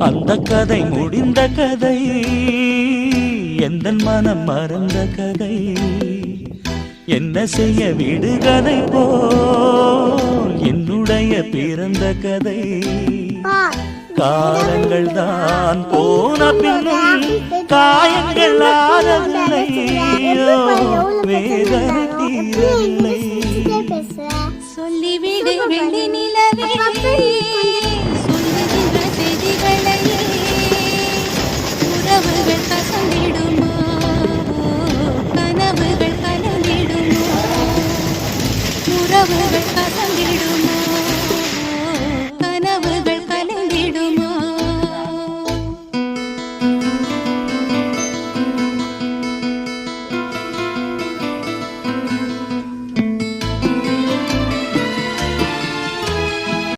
அந்த கதை முடிந்த கதை, எந்த மனம் மறந்த கதை. என்ன செய்ய விடுகதை போல் என்னுடைய பிறந்த கதை. காலங்கள் தான் போன பின்னும் காயங்கள் ஆறவில்லை, வேதனை தீரவில்லை. சொல்லிவிடு வெள்ளி நிலவே